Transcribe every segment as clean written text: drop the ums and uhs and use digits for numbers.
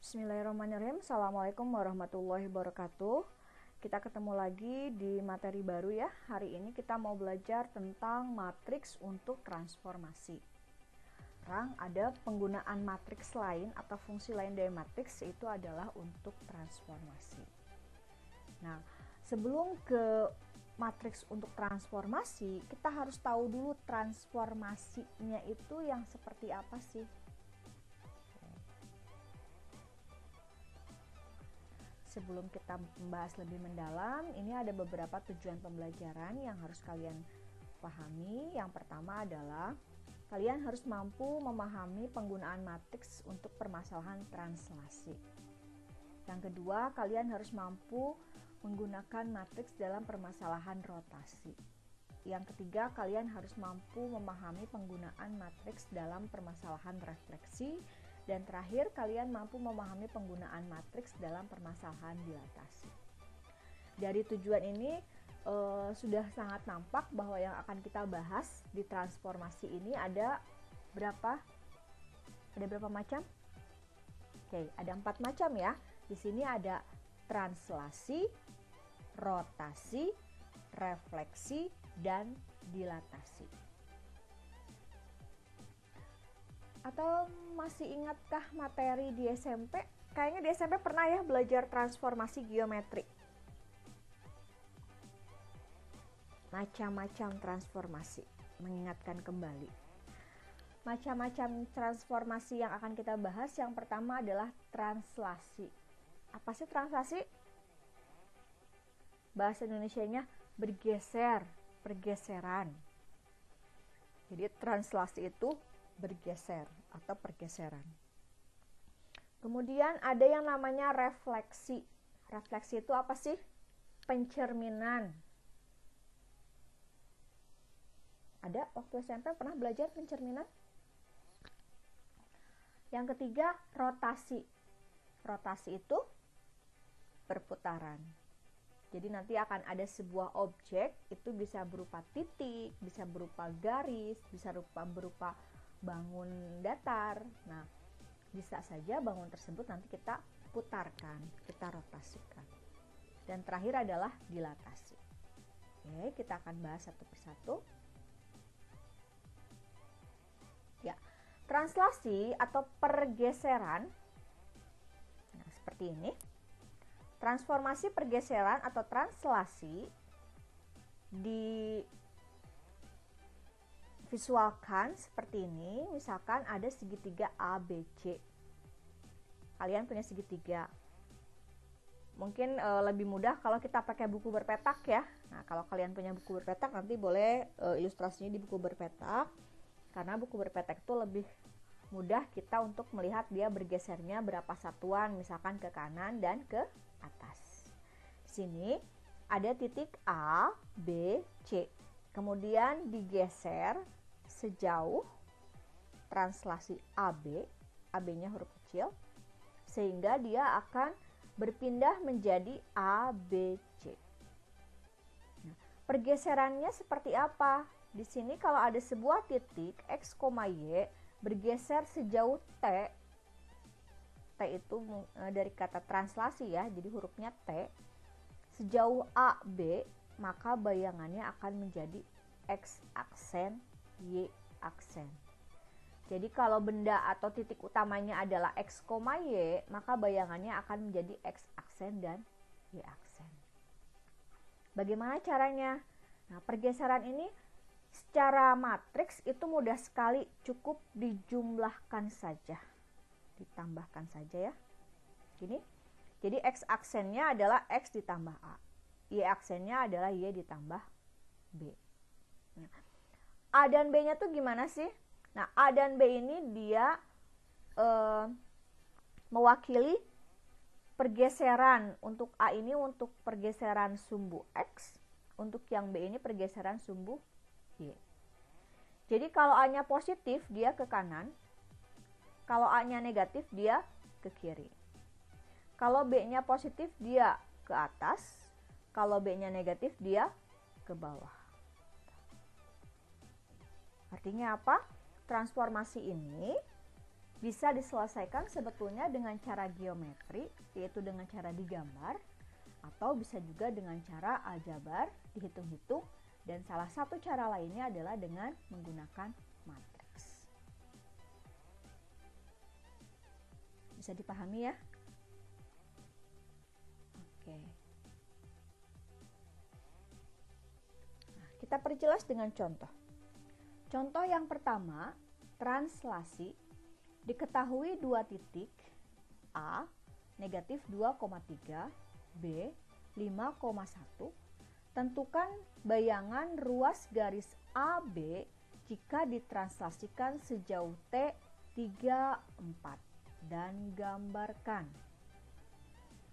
Bismillahirrahmanirrahim. Assalamualaikum warahmatullahi wabarakatuh. Kita ketemu lagi di materi baru ya. Hari ini kita mau belajar tentang matriks untuk transformasi. Sekarang ada penggunaan matriks lain atau fungsi lain dari matriks, yaitu adalah untuk transformasi. Nah, sebelum ke matriks untuk transformasi, kita harus tahu dulu transformasinya itu yang seperti apa sih. Sebelum kita membahas lebih mendalam, ini ada beberapa tujuan pembelajaran yang harus kalian pahami. Yang pertama adalah kalian harus mampu memahami penggunaan matriks untuk permasalahan translasi. Yang kedua, kalian harus mampu menggunakan matriks dalam permasalahan rotasi. Yang ketiga, kalian harus mampu memahami penggunaan matriks dalam permasalahan refleksi. Dan terakhir, kalian mampu memahami penggunaan matriks dalam permasalahan dilatasi. Dari tujuan ini sudah sangat nampak bahwa yang akan kita bahas di transformasi ini ada berapa? Ada berapa macam? Oke, ada 4 macam ya. Di sini ada translasi, rotasi, refleksi, dan dilatasi. Atau masih ingatkah materi di SMP? Kayaknya di SMP pernah ya belajar transformasi geometri. Macam-macam transformasi, mengingatkan kembali. Macam-macam transformasi yang akan kita bahas, yang pertama adalah translasi. Apa sih translasi? Bahasa Indonesianya bergeser, pergeseran. Jadi translasi itu bergeser atau pergeseran. Kemudian ada yang namanya refleksi. Refleksi itu apa sih? Pencerminan. Ada waktu SMP pernah belajar pencerminan? Yang ketiga, rotasi. Rotasi itu perputaran. Jadi nanti akan ada sebuah objek, itu bisa berupa titik, bisa berupa garis, bisa berupa bangun datar. Nah, bisa saja bangun tersebut nanti kita putarkan, kita rotasikan. Dan terakhir adalah dilatasi. Oke, kita akan bahas satu persatu. Ya, translasi atau pergeseran. Nah, seperti ini. Transformasi pergeseran atau translasi visualkan seperti ini. Misalkan ada segitiga ABC. Kalian punya segitiga. Mungkin lebih mudah kalau kita pakai buku berpetak ya. Nah, kalau kalian punya buku berpetak, nanti boleh ilustrasinya di buku berpetak. Karena buku berpetak itu lebih mudah kita untuk melihat dia bergesernya berapa satuan, misalkan ke kanan dan ke atas. Di sini ada titik A, B, C. Kemudian digeser sejauh translasi AB, AB-nya huruf kecil, sehingga dia akan berpindah menjadi ABC. Nah, pergeserannya seperti apa? Di sini kalau ada sebuah titik X, Y bergeser sejauh T, T itu dari kata translasi ya, jadi hurufnya T, sejauh AB, maka bayangannya akan menjadi X aksen, Y aksen. Jadi kalau benda atau titik utamanya adalah X, Y, maka bayangannya akan menjadi X aksen dan Y aksen. Bagaimana caranya? Nah, pergeseran ini secara matriks itu mudah sekali, cukup dijumlahkan saja. Ditambahkan saja ya. Gini. Jadi X aksennya adalah X ditambah A. Y aksennya adalah Y ditambah B. Nah, A dan B-nya tuh gimana sih? Nah, A dan B ini dia mewakili pergeseran. Untuk A ini untuk pergeseran sumbu X, untuk yang B ini pergeseran sumbu Y. Jadi kalau A-nya positif, dia ke kanan. Kalau A-nya negatif, dia ke kiri. Kalau B-nya positif, dia ke atas. Kalau B-nya negatif, dia ke bawah. Artinya apa? Transformasi ini Bisa diselesaikan sebetulnya dengan cara geometri, yaitu dengan cara digambar, atau bisa juga dengan cara aljabar, dihitung-hitung, dan salah satu cara lainnya adalah dengan menggunakan matriks. Bisa dipahami ya? Oke. Nah, kita perjelas dengan contoh. Contoh yang pertama, translasi. Diketahui dua titik A negatif 2,3, B 5,1. Tentukan bayangan ruas garis AB jika ditranslasikan sejauh T 3, 4 dan gambarkan.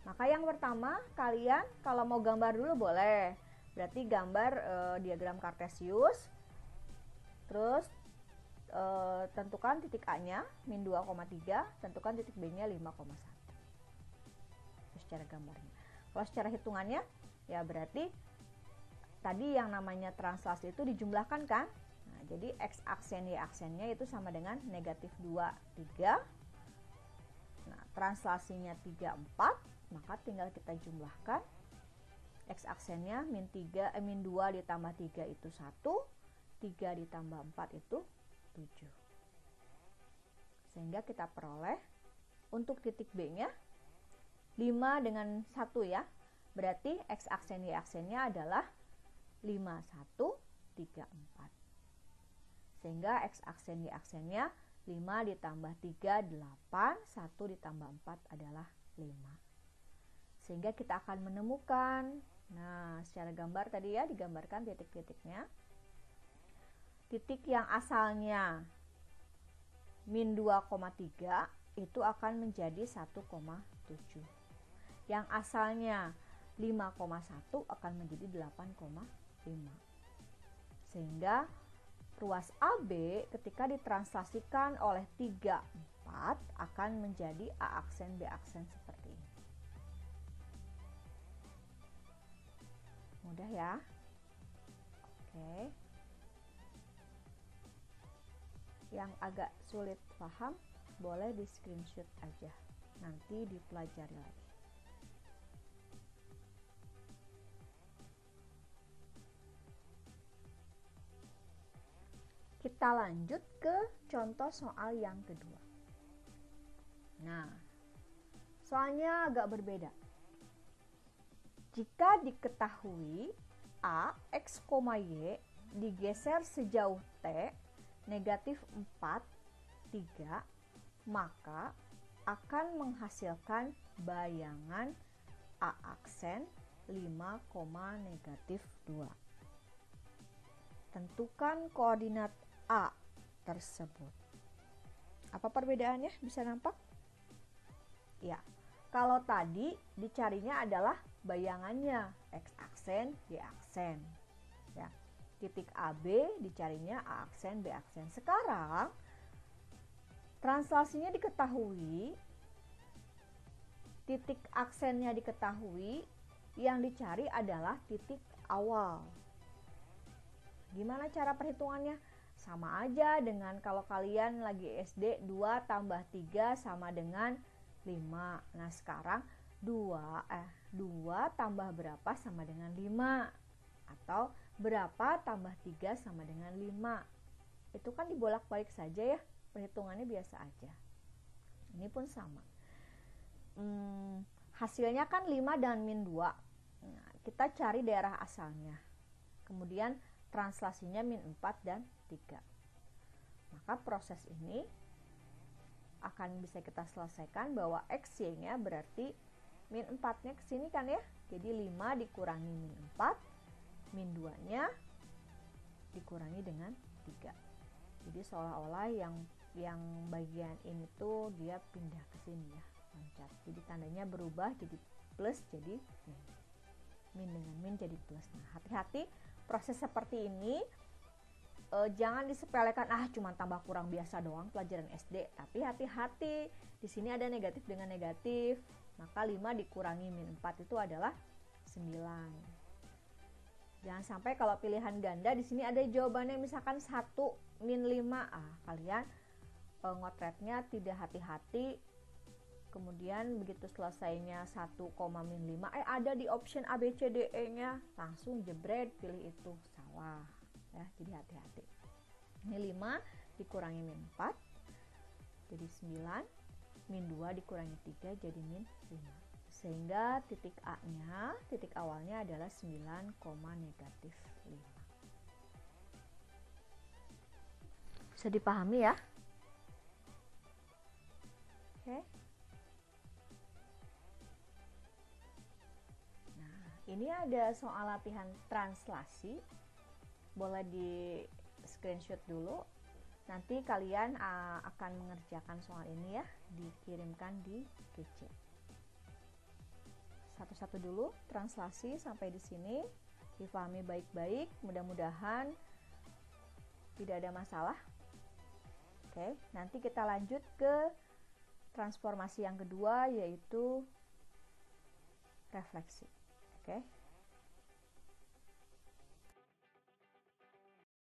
Maka yang pertama, kalian kalau mau gambar dulu boleh. Berarti gambar diagram Kartesius. Terus tentukan titik A-nya min 2,3, tentukan titik B-nya 5,1. Itu secara gambarnya. Kalau secara hitungannya, ya berarti tadi yang namanya translasi itu dijumlahkan kan? Nah, jadi X aksen Y aksennya itu sama dengan negatif 2, 3. Nah, translasinya 3, 4, maka tinggal kita jumlahkan. X aksennya min 2 ditambah 3 itu 1, 3 ditambah 4 itu 7. Sehingga kita peroleh untuk titik B-nya 5 dengan 1 ya. Berarti X aksen Y aksennya adalah 5, 1, 3, 4. Sehingga X aksen Y aksennya 5 ditambah 3, 8, 1 ditambah 4 adalah 5. Sehingga kita akan menemukan, nah secara gambar tadi ya, digambarkan titik-titiknya. Titik yang asalnya min 2,3 itu akan menjadi 1,7. Yang asalnya 5,1 akan menjadi 8,5. Sehingga ruas AB ketika ditranslasikan oleh 3, 4 akan menjadi A aksen B aksen seperti ini. Mudah ya? Oke. Yang agak sulit paham boleh di screenshot aja, nanti dipelajari lagi. Kita lanjut ke contoh soal yang kedua. Nah, soalnya agak berbeda. Jika diketahui A, X, Y digeser sejauh T negatif 4, 3, maka akan menghasilkan bayangan A aksen 5, negatif 2. Tentukan koordinat A tersebut. Apa perbedaannya? Bisa nampak? Ya, kalau tadi dicarinya adalah bayangannya X aksen, Y aksen. Ya. Titik AB dicarinya A aksen, B aksen. Sekarang translasinya diketahui, titik aksennya diketahui, yang dicari adalah titik awal. Gimana cara perhitungannya? Sama aja dengan kalau kalian lagi SD, 2 tambah 3 sama dengan 5. Nah sekarang 2 tambah berapa sama dengan 5? Atau berapa tambah 3 sama dengan 5? Itu kan dibolak-balik saja ya, perhitungannya biasa aja. Ini pun sama. Hasilnya kan 5 dan min 2. Nah, kita cari daerah asalnya. Kemudian translasinya min 4 dan 3. Maka proses ini akan bisa kita selesaikan bahwa X, Y-nya berarti min 4-nya kesini kan ya. Jadi 5 dikurangi min 4, min 2-nya dikurangi dengan 3. Jadi seolah-olah yang bagian ini tuh dia pindah ke sini ya, loncat. Jadi tandanya berubah jadi plus jadi min. Min dengan min jadi plus. Nah, hati-hati proses seperti ini. Jangan disepelekan, cuma tambah kurang biasa doang pelajaran SD. Tapi hati-hati, di sini ada negatif dengan negatif. Maka 5 dikurangi min 4 itu adalah 9. Jangan sampai kalau pilihan ganda di sini ada jawabannya misalkan 1 min 5. Kalian ngotretnya tidak hati-hati, kemudian begitu selesainya 1,-5 ada di option A B C D E nya, langsung jebret pilih itu, salah ya. Jadi hati-hati. Ini 5 dikurangi -4 jadi 9, -2 dikurangi 3 jadi -5, sehingga titik A nya, titik awalnya adalah 9, -5. Bisa dipahami ya? Oke. Nah, ini ada soal latihan translasi. Boleh di screenshot dulu. Nanti kalian akan mengerjakan soal ini ya, dikirimkan di GC. Satu-satu dulu translasi sampai di sini. Dipahami baik-baik, mudah-mudahan tidak ada masalah. Oke, nanti kita lanjut ke transformasi yang kedua, yaitu refleksi. Oke.